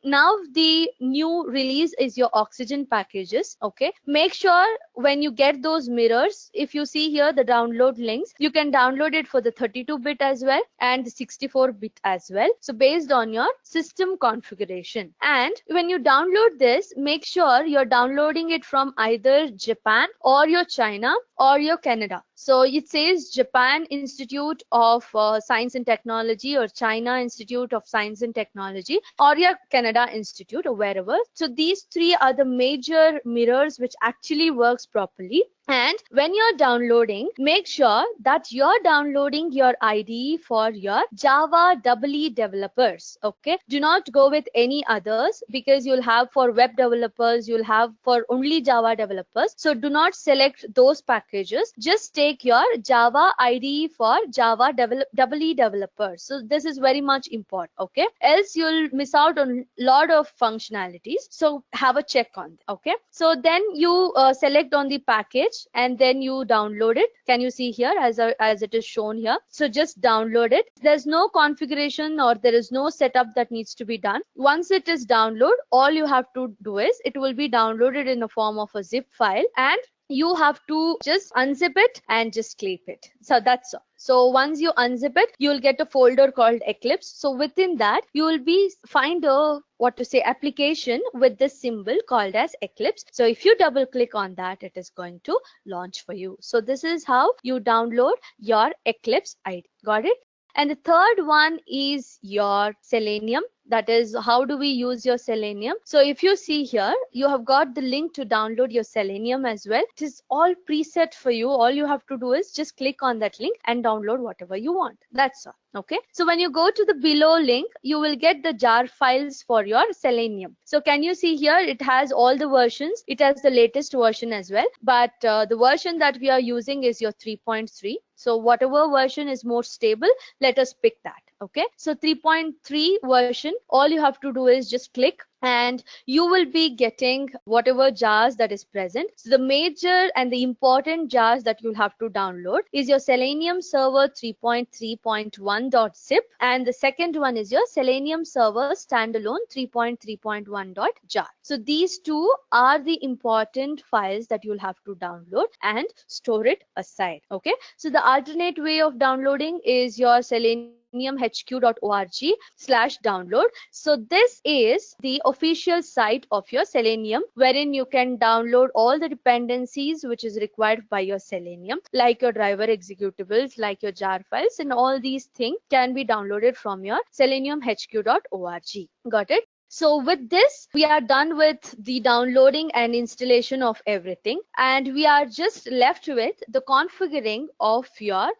now the new release is your Oxygen packages. Okay, make sure when you get those mirrors, if you see here the download links, you can download it for the 32-bit as well and the 64-bit as well. So based on your system configuration. And when you download this, make sure you're downloading it from either Japan or your China or your Canada. So it says Japan Institute of Science and Technology or China Institute of Science and Technology or your Canada Institute or wherever. So these three are the major mirrors which actually works properly. And when you're downloading, make sure that you're downloading your IDE for your Java EE developers. Okay, do not go with any others, because you'll have for web developers, you'll have for only Java developers. So do not select those packages. Just take your Java IDE for Java EE developers. So this is very much important. Okay, else you'll miss out on a lot of functionalities. So have a check on that. Okay, so then you select on the package and then you download it. Can you see here as it is shown here? So just download it. There's no configuration or there is no setup that needs to be done. Once it is downloaded, all you have to do is it will be downloaded in the form of a zip file, and you have to just unzip it and just clip it. So that's all. So once you unzip it, you'll get a folder called Eclipse. So within that, you will be find a what to say application with this symbol called as Eclipse. So if you double click on that, it is going to launch for you. So this is how you download your Eclipse ID. Got it? And the third one is your Selenium. That is, how do we use your Selenium? So if you see here, you have got the link to download your Selenium as well. It is all preset for you. All you have to do is just click on that link and download whatever you want. That's all. Okay. So when you go to the below link, you will get the jar files for your Selenium. So can you see here? It has all the versions. It has the latest version as well. But the version that we are using is your 3.3. So whatever version is more stable, let us pick that. Okay. So 3.3 version, all you have to do is just click and you will be getting whatever jars that is present. So the major and the important jars that you'll have to download is your Selenium Server 3.3.1.zip, and the second one is your Selenium Server Standalone 3.3.1.jar. So these two are the important files that you'll have to download and store it aside. Okay. So the alternate way of downloading is your seleniumhq.org/download. So this is the official site of your Selenium, wherein you can download all the dependencies which is required by your Selenium, like your driver executables, like your jar files, and all these things can be downloaded from your seleniumhq.org. Got it? So with this, we are done with the downloading and installation of everything, and we are just left with the configuring of your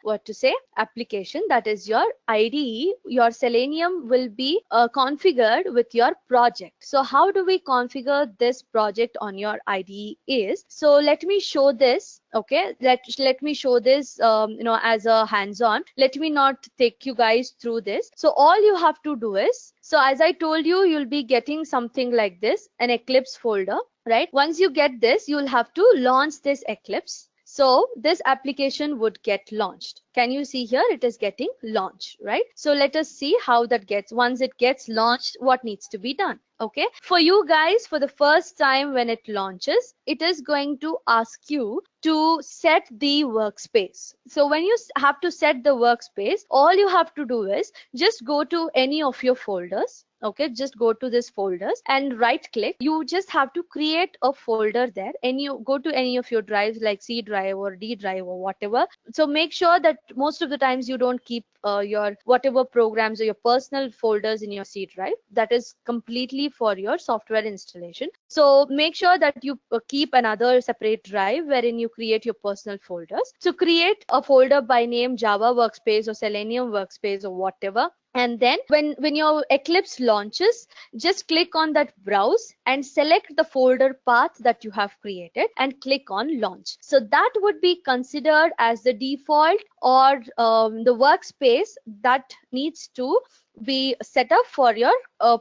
application, that is your IDE. Your Selenium will be configured with your project. So how do we configure this project on your IDE is, so let me show this. Okay, let me show this as a hands-on. Let me not take you guys through this. So all you have to do is, so as I told you, you'll be getting something like this, an Eclipse folder, right? Once you get this, you'll have to launch this Eclipse. So this application would get launched. Can you see here? It is getting launched, right? So let us see how that gets. Once it gets launched, what needs to be done? Okay. For you guys, for the first time when it launches, it is going to ask you to set the workspace. So when you have to set the workspace, all you have to do is just go to any of your folders. Okay, just go to this folders and right click. You just have to create a folder there, and you go to any of your drives like C drive or D drive or whatever. So make sure that most of the times you don't keep your whatever programs or your personal folders in your C drive. That is completely for your software installation. So make sure that you keep another separate drive wherein you create your personal folders. So create a folder by name Java Workspace or Selenium Workspace or whatever. And then when your Eclipse launches, just click on that browse and select the folder path that you have created and click on launch. So that would be considered as the default or the workspace that needs to be set up for your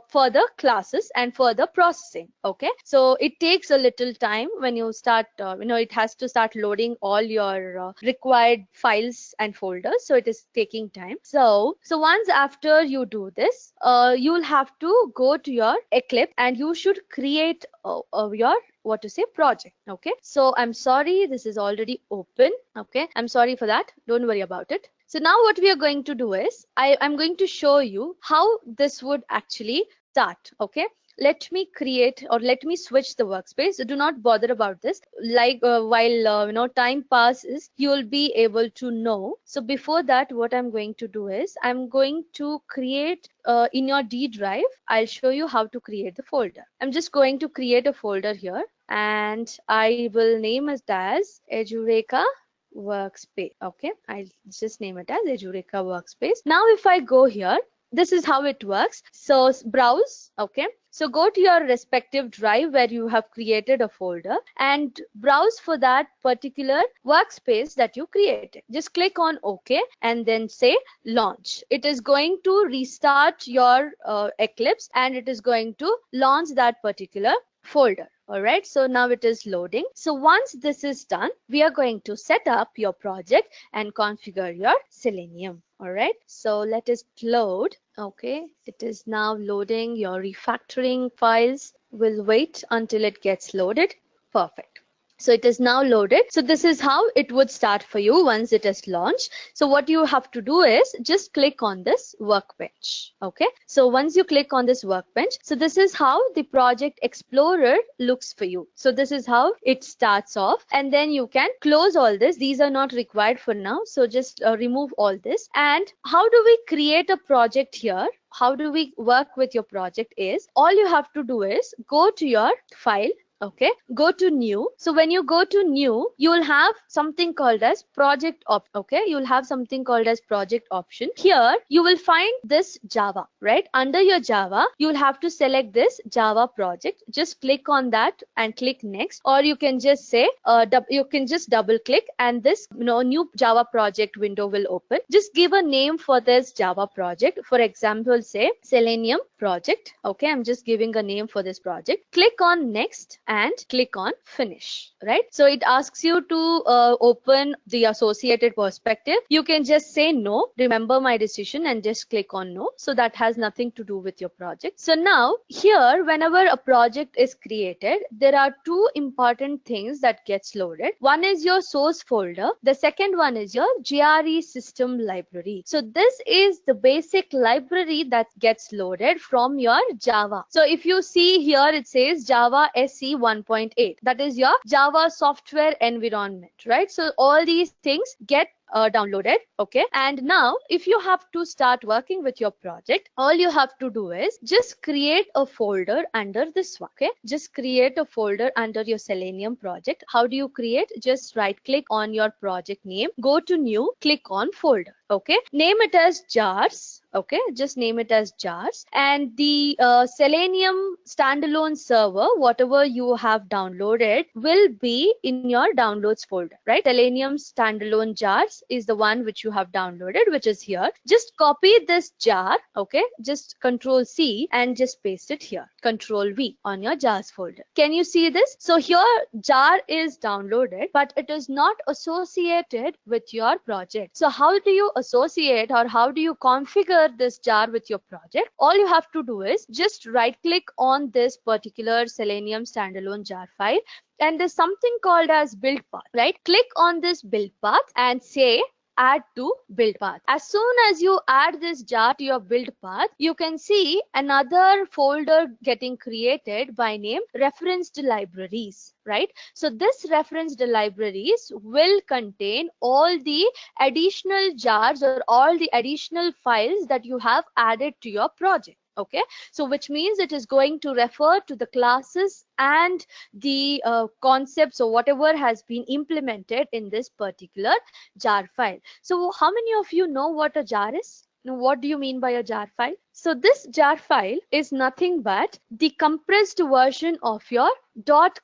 further classes and further processing. Okay, so it takes a little time when you start it has to start loading all your required files and folders, so it is taking time. So once after you do this, you'll have to go to your Eclipse and you should create your project. Okay, so I'm sorry, this is already open. Okay, I'm sorry for that, don't worry about it. So now what we are going to do is, I'm going to show you how this would actually start. Okay, let me create or let me switch the workspace. So do not bother about this. Like while time passes, you will be able to know. So before that, what I'm going to do is, I'm going to create in your D drive. I'll show you how to create the folder. I'm just going to create a folder here, and I will name it as Edureka Workspace. Okay, I'll just name it as Edureka Workspace. Now if I go here, this is how it works. So browse. Okay, so go to your respective drive where you have created a folder and browse for that particular workspace that you created. Just click on OK and then say launch. It is going to restart your Eclipse and it is going to launch that particular folder. All right, so now it is loading. So once this is done, we are going to set up your project and configure your Selenium. All right, so let us load. Okay, it is now loading your refactoring files. We'll wait until it gets loaded. Perfect. So it is now loaded. So this is how it would start for you once it is launched. So what you have to do is just click on this workbench. Okay. So once you click on this workbench, so this is how the project explorer looks for you. So this is how it starts off, and then you can close all this. These are not required for now. So just remove all this. And how do we create a project here? How do we work with your project is, all you have to do is go to your file. Okay, go to new. So when you go to new, you will have something called as project okay, you'll have something called as project option. Here you will find this Java, right? Under your Java, you'll have to select this Java project. Just click on that and click next, or you can just say you can just double click and this new Java project window will open. Just give a name for this Java project. For example, say Selenium project. Okay, I'm just giving a name for this project. Click on next and click on finish, right? So it asks you to open the associated perspective. You can just say no, remember my decision, and just click on no. So that has nothing to do with your project. So now here, whenever a project is created, there are two important things that gets loaded. One is your source folder. The second one is your GRE system library. So this is the basic library that gets loaded from your Java. So if you see here, it says Java SE 1.8. That is your Java software environment, right? So all these things get downloaded. Okay, and now if you have to start working with your project, all you have to do is just create a folder under this one. Okay, just create a folder under your Selenium project. How do you create? Just right click on your project name, go to new, click on folder. Okay, name it as jars. Okay, just name it as jars, and the Selenium standalone server, whatever you have downloaded, will be in your downloads folder, right? Selenium standalone jars is the one which you have downloaded, which is here. Just copy this jar. Okay, just Control C and just paste it here, Control V on your jars folder. Can you see this? So here jar is downloaded, but it is not associated with your project. So how do you associate, or how do you configure this jar with your project? All you have to do is just right click on this particular Selenium standalone jar file, and there's something called as build path, right? Click on this build path and say add to build path. As soon as you add this jar to your build path, you can see another folder getting created by name referenced libraries, right? So this referenced libraries will contain all the additional jars or all the additional files that you have added to your project. Okay, so which means it is going to refer to the classes and the concepts or whatever has been implemented in this particular jar file. So how many of you know what a jar is? Now, what do you mean by a jar file? So this jar file is nothing but the compressed version of your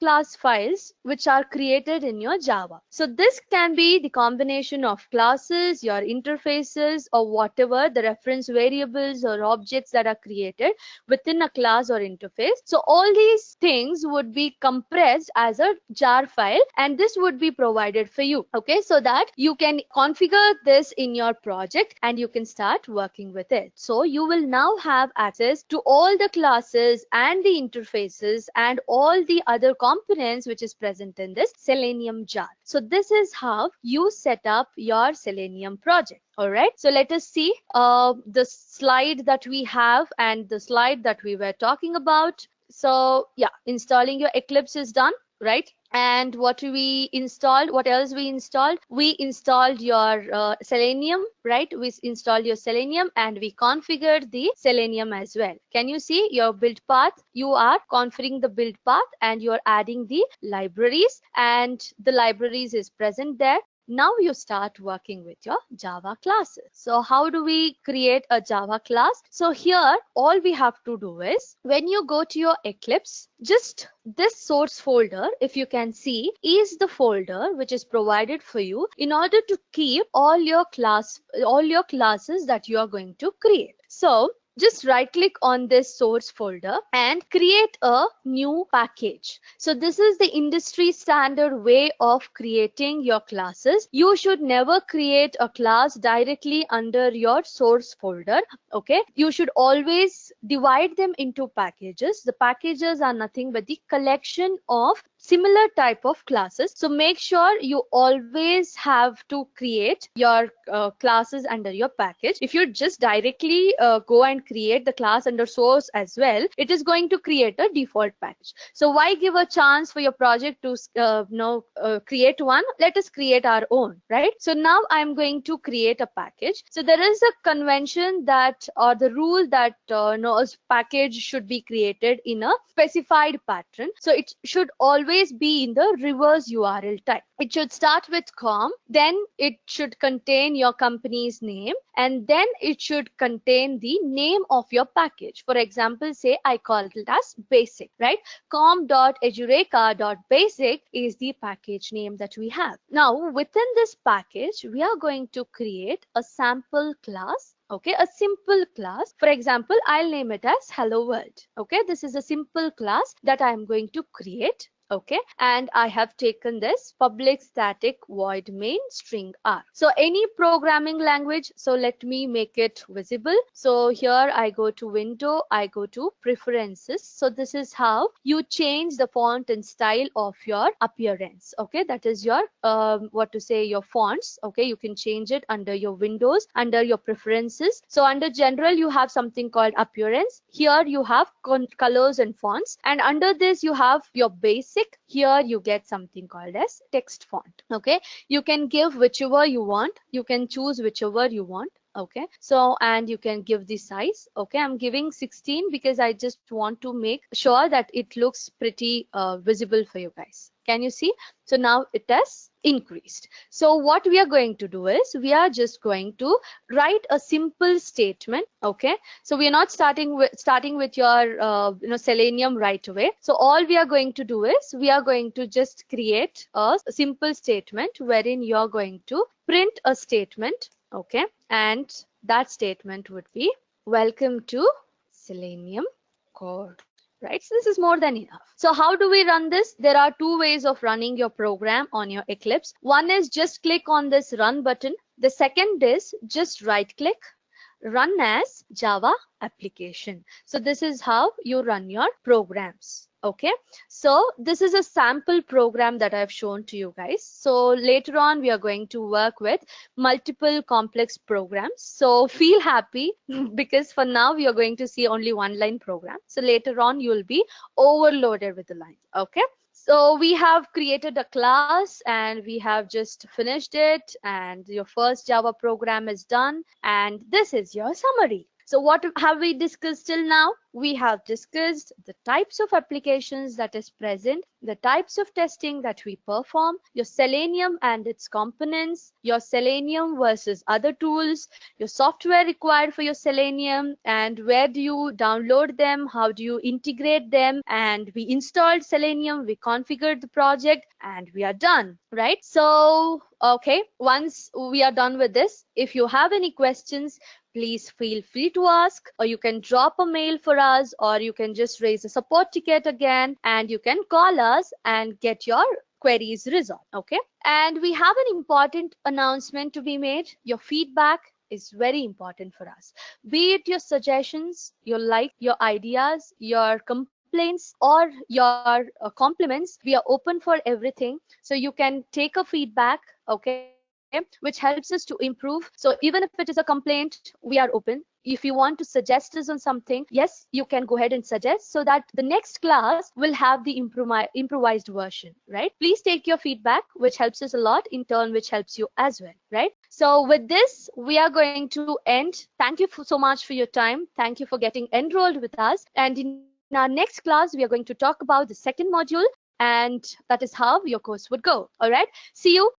.class files which are created in your Java. So this can be the combination of classes, your interfaces, or whatever the reference variables or objects that are created within a class or interface. So all these things would be compressed as a jar file, and this would be provided for you. Okay, so that you can configure this in your project and you can start working with it. So you will now have access to all the classes and the interfaces and all the other components which is present in this Selenium jar. So this is how you set up your Selenium project. All right, so let us see the slide that we have and the slide that we were talking about. So yeah, installing your Eclipse is done, right? And what we installed, what else we installed? We installed your Selenium, right? We installed your Selenium and we configured the Selenium as well. Can you see your build path? You are configuring the build path and you are adding the libraries, and the libraries is present there. Now you start working with your Java classes. So how do we create a Java class? So here all we have to do is, when you go to your Eclipse, just this source folder, if you can see, is the folder which is provided for you in order to keep all your classes that you are going to create. So just right click on this source folder and create a new package. So this is the industry standard way of creating your classes. You should never create a class directly under your source folder. Okay, you should always divide them into packages. The packages are nothing but the collection of similar type of classes. So make sure you always have to create your classes under your package. If you just directly go and create the class under source as well, it is going to create a default package. So why give a chance for your project to create one? Let us create our own, right? So now I'm going to create a package. So there is a convention that, or the rule that a package should be created in a specified pattern. So it should always be in the reverse URL type. It should start with com, then it should contain your company's name, and then it should contain the name of your package. For example, say I call it as basic, right? com.edureka.basic is the package name that we have. Now within this package, we are going to create a sample class. Okay, a simple class. For example, I'll name it as hello world. Okay, this is a simple class that I'm going to create. Okay, and I have taken this public static void main string r. So any programming language, so let me make it visible. So here I go to window, I go to preferences. So this is how you change the font and style of your appearance. Okay, that is your your fonts. Okay, you can change it under your windows, under your preferences. So under general you have something called appearance. Here you have colors and fonts, and under this you have your basic. Here you get something called as text font. Okay, you can give whichever you want, you can choose whichever you want. Okay, so and you can give the size. Okay, I'm giving 16 because I just want to make sure that it looks pretty visible for you guys. Can you see? So now it has increased. So what we are going to do is we are just going to write a simple statement. Okay, so we are not starting with your Selenium right away. So all we are going to do is we are going to just create a simple statement wherein you are going to print a statement. Okay, and that statement would be welcome to Selenium Core. Right, so this is more than enough. So how do we run this? There are two ways of running your program on your Eclipse. One is just click on this run button. The second is just right click, run as Java application. So this is how you run your programs. Okay, so this is a sample program that I've shown to you guys. So later on we are going to work with multiple complex programs. So feel happy because for now we are going to see only one line program. So later on you will be overloaded with the lines. Okay, so we have created a class and we have just finished it, and your first Java program is done, and this is your summary. So what have we discussed till now? We have discussed the types of applications that is present, the types of testing that we perform, your Selenium and its components, your Selenium versus other tools, your software required for your Selenium, and where do you download them, how do you integrate them, and we installed Selenium, we configured the project, and we are done, right? So, okay, once we are done with this, if you have any questions, please feel free to ask, or you can drop a mail for us, or you can just raise a support ticket again, and you can call us and get your queries resolved. Okay, and we have an important announcement to be made. Your feedback is very important for us, be it your suggestions, your ideas, your complaints, or your compliments. We are open for everything, so you can take a feedback. Okay, which helps us to improve. So even if it is a complaint, we are open. If you want to suggest us on something, yes, you can go ahead and suggest, so that the next class will have the improvised version, right? Please take your feedback, which helps us a lot, in turn which helps you as well, right? So with this, we are going to end. Thank you so much for your time. Thank you for getting enrolled with us, and in our next class we are going to talk about the second module, and that is how your course would go. All right, see you